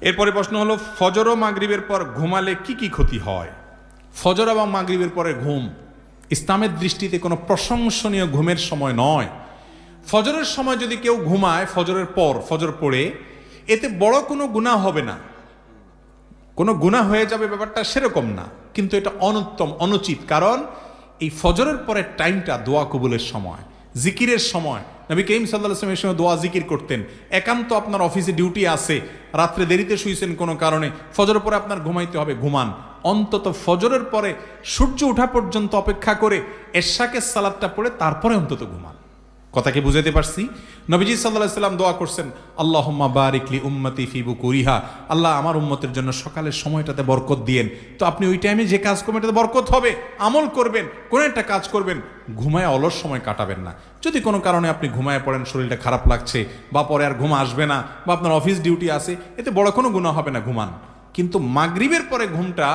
এরপরে প্রশ্ন হলো, ফজর ও মাগরিবের পর ঘুমালে কি কি ক্ষতি হয়? ফজর এবং মাগরিবের পরে ঘুম ইসলামের দৃষ্টিতে কোনো প্রশংসনীয় ঘুমের সময় নয়। ফজরের সময় যদি কেউ ঘুমায়, ফজরের পর ফজর পড়ে, এতে বড় কোনো গুনাহ হবে না, কোনো গুনাহ হয়ে যাবে ব্যাপারটা সেরকম না, কিন্তু এটা অনুত্তম, অনুচিত। কারণ এই ফজরের পরের টাইমটা দোয়া কবুলের সময়, জিকিরের সময়। নবী করিম সাল্লাল্লাহু আলাইহি ওয়াসাল্লাম এই সময় দোয়া জিকির করতেন। একান্ত আপনার অফিসে ডিউটি আছে, রাত্রে দেরিতে শুয়েছেন কোনো কারণে, ফজরের পরে আপনার ঘুমাইতে হবে, ঘুমান। অন্তত ফজরের পরে সূর্য ওঠা পর্যন্ত অপেক্ষা করে এশাকের সালাতটা পড়ে তারপরে অন্তত ঘুমান। কথা কি বুঝাতে পারছি? নবীজি সাল্লাল্লাহু আলাইহি ওয়াসাল্লাম দোয়া করছেন, আল্লাহুম্মা বারিক লি উম্মতি ফি বুকুরিহা, আল্লাহ আমার উম্মতের জন্য সকালের সময়টাতে বরকত দিয়েন। তো আপনি ওই টাইমে যে কাজ করবেন এটাতে বরকত হবে, আমল করবেন, কোন একটা কাজ করবেন, ঘুমায় অলস সময় কাটাবেন না। যদি কোনো কারণে আপনি ঘুমায় পড়েন, শরীরটা খারাপ লাগছে, বা পরে আর ঘুম আসবে না, বা আপনার অফিস ডিউটি আছে, এতে বড় কোনো গুনাহ হবে না, ঘুমান। কিন্তু মাগরিবের পরে ঘুমটা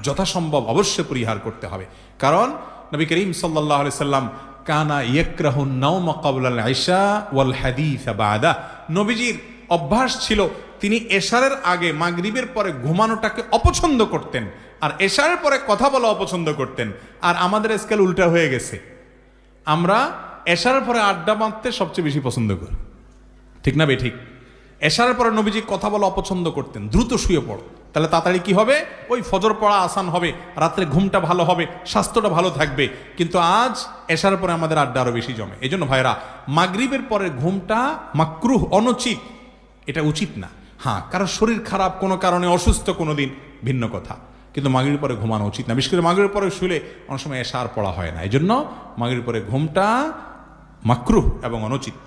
যথাসম্ভব অবশ্যই পরিহার করতে হবে। কারণ নবী করিম সাল্লাল্লাহু আলাইহি সাল্লাম কানা ইয়াকরাহুন নাওমা ক্বাবলাল ইশা ওয়াল হাদিসা বাদা, নবীজির অভ্যাস ছিল তিনি এশারের আগে মাগরিবের পরে ঘুমানোটাকে অপছন্দ করতেন, আর এশারের পরে কথা বলা অপছন্দ করতেন। আর আমাদের স্কেল উল্টা হয়ে গেছে, আমরা এশারের পরে আড্ডা মারতে সবচেয়ে বেশি পছন্দ করি, ঠিক না বে ঠিক? এশারের পরে নবীজি কথা বলা অপছন্দ করতেন, দ্রুত শুয়ে পড়ো, তাহলে তাড়াতাড়ি কি হবে, ওই ফজর পড়া আসান হবে, রাত্রে ঘুমটা ভালো হবে, স্বাস্থ্যটা ভালো থাকবে। কিন্তু আজ এশার পরে আমাদের আড্ডা আরো বেশি জমে। এই জন্য ভাইরা, মাগরিবের পরে ঘুমটা মাকরুহ, অনুচিত, এটা উচিত না। হ্যাঁ, কারো শরীর খারাপ, কোনো কারণে অসুস্থ কোনোদিন, ভিন্ন কথা, কিন্তু মাগরিবের পরে ঘুমানো উচিত না। বিশেষ করে মাগরিবের পরে শুলে অনেক সময় এশার পড়া হয় না, এই জন্য মাগরিবের পরে ঘুমটা মাকরুহ এবং অনুচিত।